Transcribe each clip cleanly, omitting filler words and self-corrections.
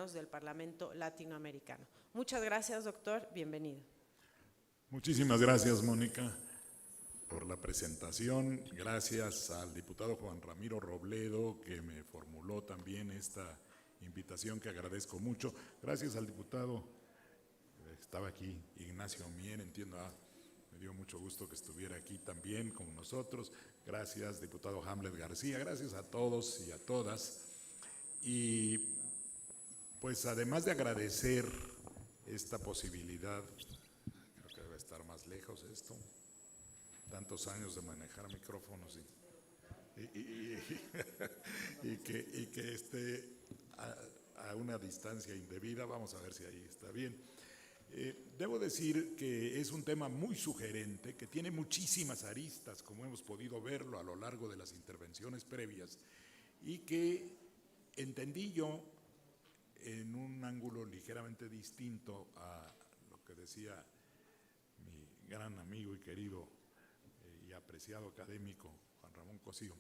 del Parlamento Latinoamericano. Muchas gracias, doctor. Bienvenido. Muchísimas gracias, Mónica, por la presentación. Gracias al diputado Juan Ramiro Robledo, que me formuló también esta invitación, que agradezco mucho. Gracias al diputado, estaba aquí, Ignacio Mier, entiendo, me dio mucho gusto que estuviera aquí también con nosotros. Gracias, diputado Hamlet García. Gracias a todos y a todas. Y pues además de agradecer esta posibilidad, creo que debe estar más lejos esto, tantos años de manejar micrófonos y que esté a una distancia indebida. Vamos a ver si ahí está bien. Debo decir que es un tema muy sugerente, que tiene muchísimas aristas, como hemos podido verlo a lo largo de las intervenciones previas, y que entendí yo en un ángulo ligeramente distinto a lo que decía mi gran amigo y querido y apreciado académico Juan Ramón Cosío.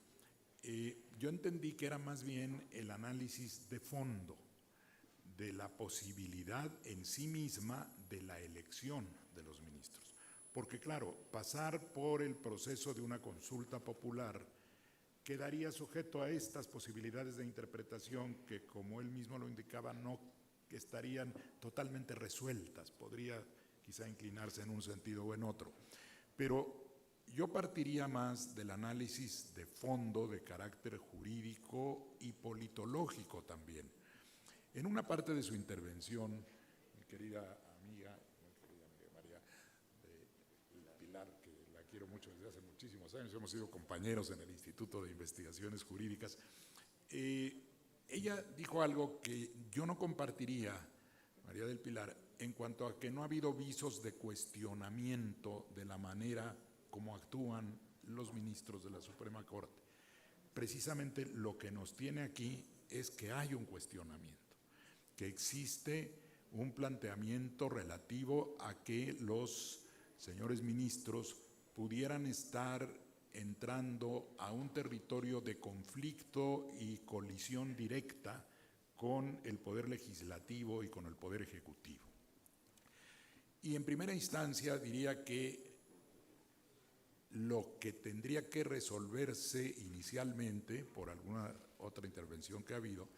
Yo entendí que era más bien el análisis de fondo de la posibilidad en sí misma de la elección de los ministros. Porque claro, pasar por el proceso de una consulta popular quedaría sujeto a estas posibilidades de interpretación que, como él mismo lo indicaba, no estarían totalmente resueltas, podría quizá inclinarse en un sentido o en otro. Pero yo partiría más del análisis de fondo de carácter jurídico y politológico también. En una parte de su intervención, mi querida amiga María del Pilar, que la quiero mucho desde hace muchísimos años, hemos sido compañeros en el Instituto de Investigaciones Jurídicas, ella dijo algo que yo no compartiría, María del Pilar, en cuanto a que no ha habido visos de cuestionamiento de la manera como actúan los ministros de la Suprema Corte. Precisamente lo que nos tiene aquí es que hay un cuestionamiento, que existe un planteamiento relativo a que los señores ministros pudieran estar entrando a un territorio de conflicto y colisión directa con el Poder Legislativo y con el Poder Ejecutivo. Y en primera instancia diría que lo que tendría que resolverse inicialmente, por alguna otra intervención que ha habido,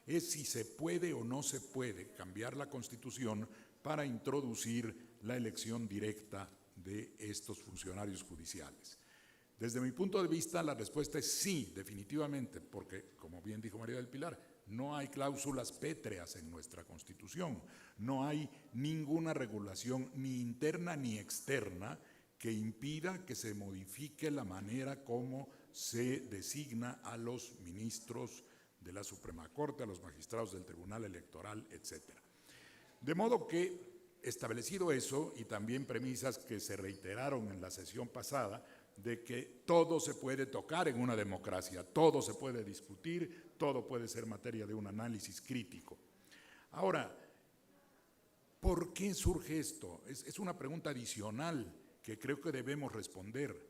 es si se puede o no se puede cambiar la Constitución para introducir la elección directa de estos funcionarios judiciales. Desde mi punto de vista, la respuesta es sí, definitivamente, porque, como bien dijo María del Pilar, no hay cláusulas pétreas en nuestra Constitución, no hay ninguna regulación ni interna ni externa que impida que se modifique la manera como se designa a los ministros de la Suprema Corte, a los magistrados del Tribunal Electoral, etc. De modo que, establecido eso, y también premisas que se reiteraron en la sesión pasada, de que todo se puede tocar en una democracia, todo se puede discutir, todo puede ser materia de un análisis crítico. Ahora, ¿por qué surge esto? Es una pregunta adicional que creo que debemos responder,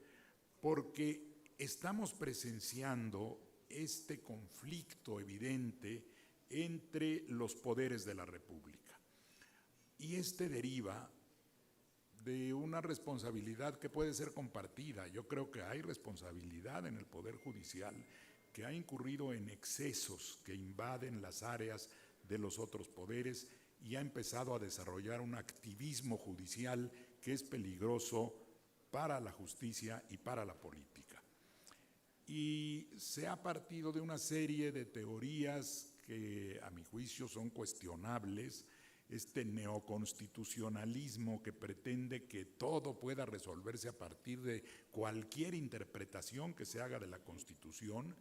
porque estamos presenciando este conflicto evidente entre los poderes de la República. Y este deriva de una responsabilidad que puede ser compartida. Yo creo que hay responsabilidad en el Poder Judicial que ha incurrido en excesos que invaden las áreas de los otros poderes y ha empezado a desarrollar un activismo judicial que es peligroso para la justicia y para la política. Y se ha partido de una serie de teorías que a mi juicio son cuestionables, este neoconstitucionalismo que pretende que todo pueda resolverse a partir de cualquier interpretación que se haga de la Constitución,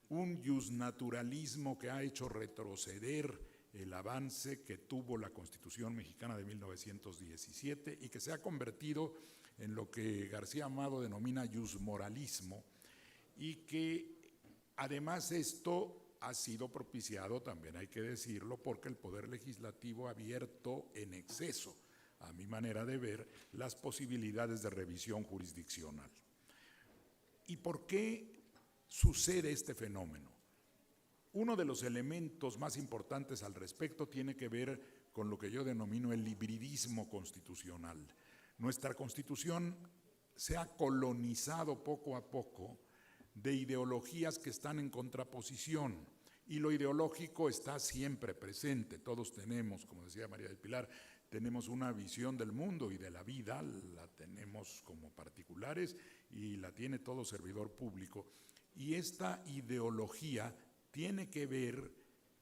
un justnaturalismo que ha hecho retroceder el avance que tuvo la Constitución mexicana de 1917 y que se ha convertido en lo que García Amado denomina justmoralismo, y que además esto ha sido propiciado, también hay que decirlo, porque el Poder Legislativo ha abierto en exceso, a mi manera de ver, las posibilidades de revisión jurisdiccional. ¿Y por qué sucede este fenómeno? Uno de los elementos más importantes al respecto tiene que ver con lo que yo denomino el hibridismo constitucional. Nuestra Constitución se ha colonizado poco a poco de ideologías que están en contraposición, y lo ideológico está siempre presente. Todos tenemos, como decía María del Pilar, tenemos una visión del mundo y de la vida, la tenemos como particulares y la tiene todo servidor público. Y esta ideología tiene que ver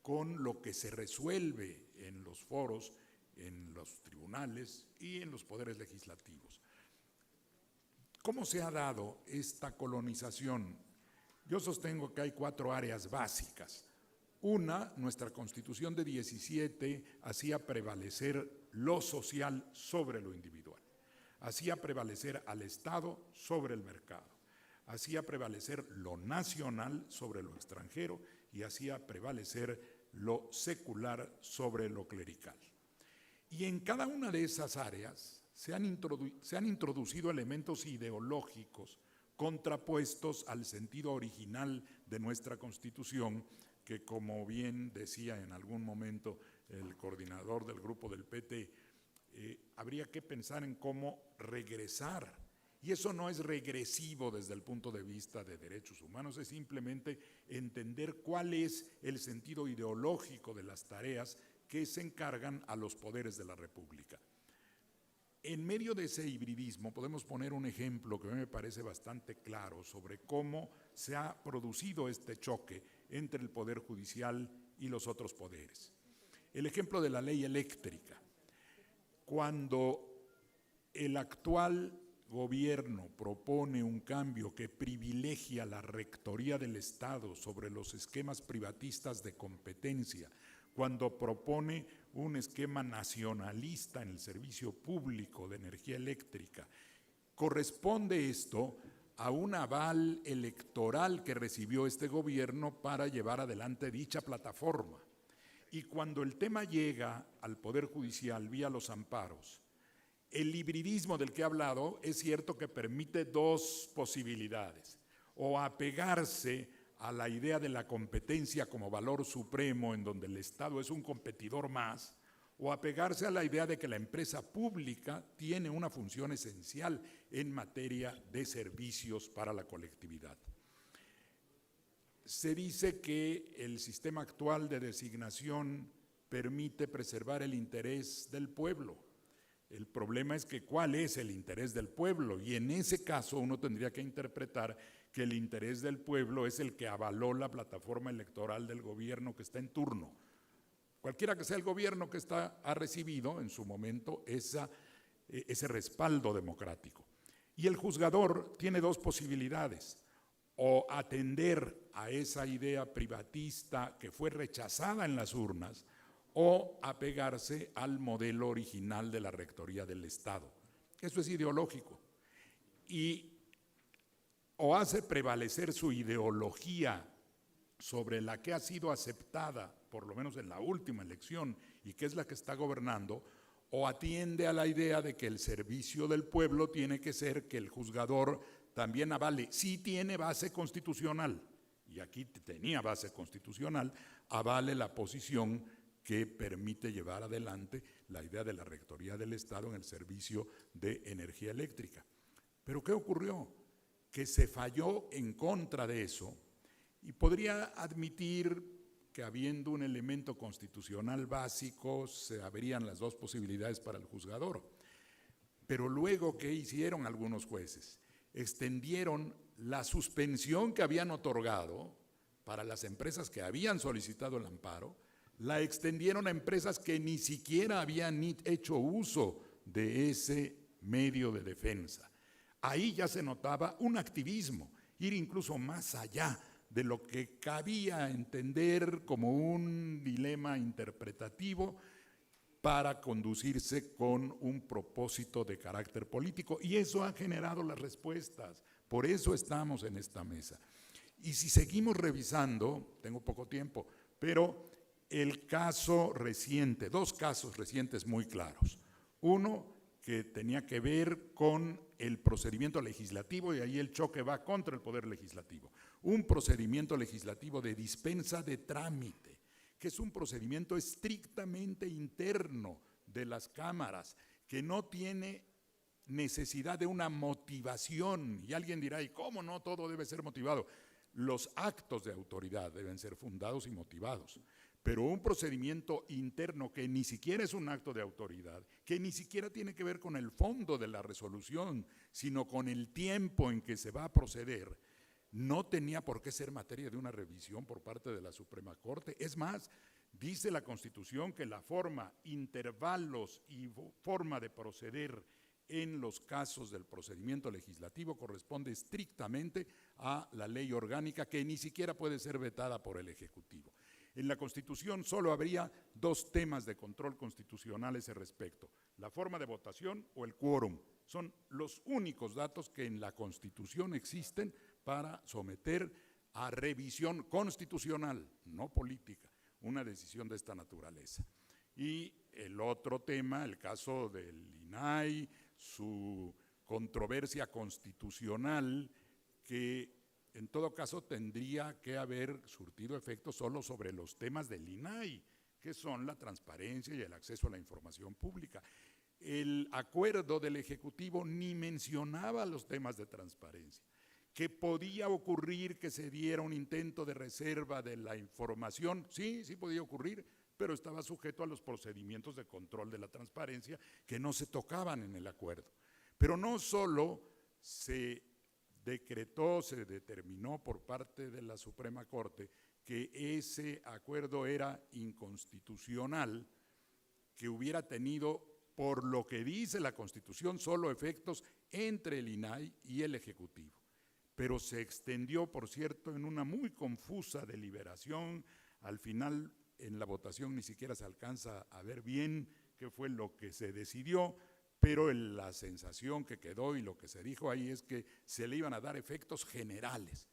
con lo que se resuelve en los foros, en los tribunales y en los poderes legislativos. ¿Cómo se ha dado esta colonización? Yo sostengo que hay 4 áreas básicas. Una, nuestra Constitución de 17 hacía prevalecer lo social sobre lo individual, hacía prevalecer al Estado sobre el mercado, hacía prevalecer lo nacional sobre lo extranjero y hacía prevalecer lo secular sobre lo clerical. Y en cada una de esas áreas se han introducido elementos ideológicos contrapuestos al sentido original de nuestra Constitución, que, como bien decía en algún momento el coordinador del grupo del PT, habría que pensar en cómo regresar. Y eso no es regresivo desde el punto de vista de derechos humanos, es simplemente entender cuál es el sentido ideológico de las tareas que se encargan a los poderes de la República. En medio de ese hibridismo podemos poner un ejemplo que a mí me parece bastante claro sobre cómo se ha producido este choque entre el Poder Judicial y los otros poderes. El ejemplo de la ley eléctrica. Cuando el actual gobierno propone un cambio que privilegia la rectoría del Estado sobre los esquemas privatistas de competencia, cuando propone un esquema nacionalista en el servicio público de energía eléctrica, corresponde esto a un aval electoral que recibió este gobierno para llevar adelante dicha plataforma. Y cuando el tema llega al Poder Judicial vía los amparos, el hibridismo del que he hablado es cierto que permite 2 posibilidades: o apegarse a la idea de la competencia como valor supremo en donde el Estado es un competidor más, o apegarse a la idea de que la empresa pública tiene una función esencial en materia de servicios para la colectividad. Se dice que el sistema actual de designación permite preservar el interés del pueblo. El problema es que ¿cuál es el interés del pueblo? Y en ese caso uno tendría que interpretar que el interés del pueblo es el que avaló la plataforma electoral del gobierno que está en turno. Cualquiera que sea el gobierno que ha recibido en su momento ese respaldo democrático. Y el juzgador tiene 2 posibilidades: o atender a esa idea privatista que fue rechazada en las urnas, o apegarse al modelo original de la rectoría del Estado. Eso es ideológico. Y o hace prevalecer su ideología sobre la que ha sido aceptada, por lo menos en la última elección, y que es la que está gobernando, o atiende a la idea de que el servicio del pueblo tiene que ser que el juzgador también avale, sí tiene base constitucional, y aquí tenía base constitucional, avale la posición que permite llevar adelante la idea de la rectoría del Estado en el servicio de energía eléctrica. ¿Pero qué ocurrió? Que se falló en contra de eso, y podría admitir que habiendo un elemento constitucional básico se abrían las 2 posibilidades para el juzgador. Pero luego, ¿qué hicieron algunos jueces? Extendieron la suspensión que habían otorgado para las empresas que habían solicitado el amparo, la extendieron a empresas que ni siquiera habían hecho uso de ese medio de defensa. Ahí ya se notaba un activismo, ir incluso más allá de lo que cabía entender como un dilema interpretativo para conducirse con un propósito de carácter político. Y eso ha generado las respuestas, por eso estamos en esta mesa. Y si seguimos revisando, tengo poco tiempo, pero el caso reciente, 2 casos recientes muy claros. Uno que tenía que ver con el procedimiento legislativo, y ahí el choque va contra el Poder Legislativo. un procedimiento legislativo de dispensa de trámite, que es un procedimiento estrictamente interno de las cámaras, que no tiene necesidad de una motivación. Y alguien dirá, ¿y cómo no todo debe ser motivado? Los actos de autoridad deben ser fundados y motivados, pero un procedimiento interno que ni siquiera es un acto de autoridad, que ni siquiera tiene que ver con el fondo de la resolución, sino con el tiempo en que se va a proceder, no tenía por qué ser materia de una revisión por parte de la Suprema Corte. Es más, dice la Constitución que la forma, intervalos y forma de proceder en los casos del procedimiento legislativo corresponde estrictamente a la ley orgánica, que ni siquiera puede ser vetada por el Ejecutivo. En la Constitución solo habría dos temas de control constitucional a ese respecto: la forma de votación o el quórum. Son los únicos datos que en la Constitución existen para someter a revisión constitucional, no política, una decisión de esta naturaleza. Y el otro tema, el caso del INAI, su controversia constitucional, que en todo caso tendría que haber surtido efecto solo sobre los temas del INAI, que son la transparencia y el acceso a la información pública. El acuerdo del Ejecutivo ni mencionaba los temas de transparencia. Que podía ocurrir que se diera un intento de reserva de la información, sí podía ocurrir, pero estaba sujeto a los procedimientos de control de la transparencia que no se tocaban en el acuerdo. Pero no solo se decretó, se determinó por parte de la Suprema Corte que ese acuerdo era inconstitucional, que hubiera tenido, por lo que dice la Constitución, solo efectos entre el INAI y el Ejecutivo. Pero se extendió, por cierto, en una muy confusa deliberación. Al final, en la votación ni siquiera se alcanza a ver bien qué fue lo que se decidió, pero la sensación que quedó y lo que se dijo ahí es que se le iban a dar efectos generales,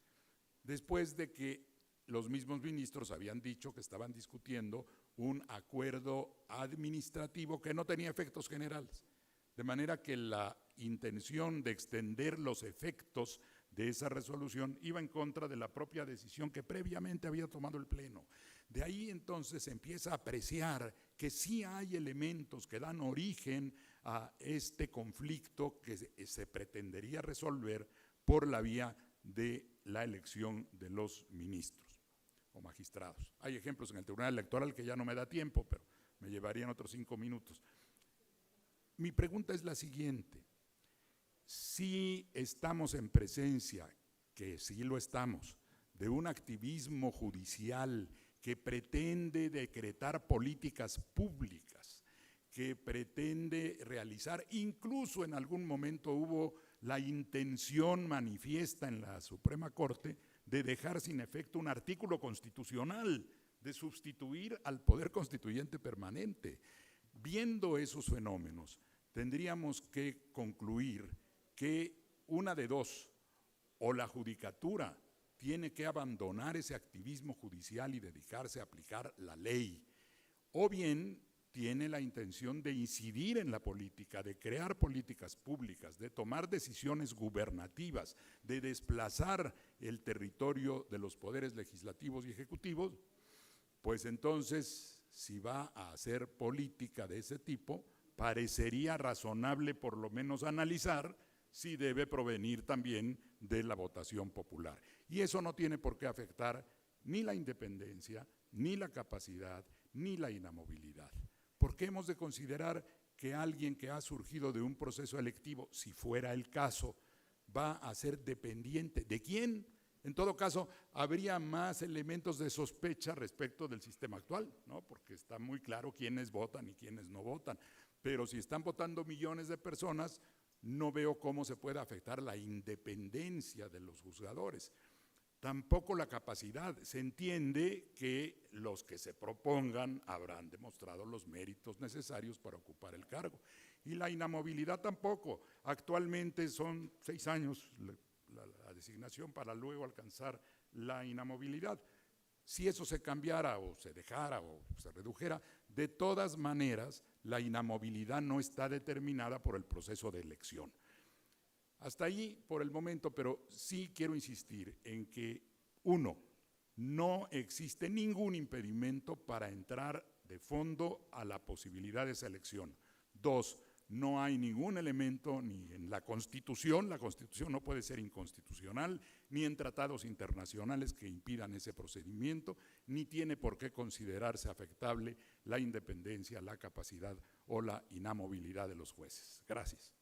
después de que los mismos ministros habían dicho que estaban discutiendo un acuerdo administrativo que no tenía efectos generales, de manera que la intención de extender los efectos de esa resolución iba en contra de la propia decisión que previamente había tomado el Pleno. De ahí entonces se empieza a apreciar que sí hay elementos que dan origen a este conflicto que se pretendería resolver por la vía de la elección de los ministros o magistrados. Hay ejemplos en el Tribunal Electoral que ya no me da tiempo, pero me llevarían otros 5 minutos. Mi pregunta es la siguiente: si estamos en presencia, que sí lo estamos, de un activismo judicial que pretende decretar políticas públicas, que pretende realizar, incluso en algún momento hubo la intención manifiesta en la Suprema Corte de dejar sin efecto un artículo constitucional, de sustituir al Poder Constituyente permanente. Viendo esos fenómenos, tendríamos que concluir que una de dos: o la judicatura tiene que abandonar ese activismo judicial y dedicarse a aplicar la ley, o bien tiene la intención de incidir en la política, de crear políticas públicas, de tomar decisiones gubernativas, de desplazar el territorio de los poderes legislativos y ejecutivos. Pues entonces, si va a hacer política de ese tipo, parecería razonable por lo menos analizar si debe provenir también de la votación popular. Y eso no tiene por qué afectar ni la independencia, ni la capacidad, ni la inamovilidad. ¿Por qué hemos de considerar que alguien que ha surgido de un proceso electivo, si fuera el caso, va a ser dependiente de quién? En todo caso, habría más elementos de sospecha respecto del sistema actual, ¿no? Porque está muy claro quiénes votan y quiénes no votan. Pero si están votando millones de personas, no veo cómo se puede afectar la independencia de los juzgadores. Tampoco la capacidad. Se entiende que los que se propongan habrán demostrado los méritos necesarios para ocupar el cargo. Y la inamovilidad tampoco. Actualmente son 6 años la designación para luego alcanzar la inamovilidad. Si eso se cambiara o se dejara o se redujera, de todas maneras la inamovilidad no está determinada por el proceso de elección. Hasta ahí por el momento, pero sí quiero insistir en que Uno, no existe ningún impedimento para entrar de fondo a la posibilidad de esa elección. Dos, no hay ningún elemento ni en la Constitución no puede ser inconstitucional, ni en tratados internacionales que impidan ese procedimiento, ni tiene por qué considerarse afectable la independencia, la capacidad o la inamovilidad de los jueces. Gracias.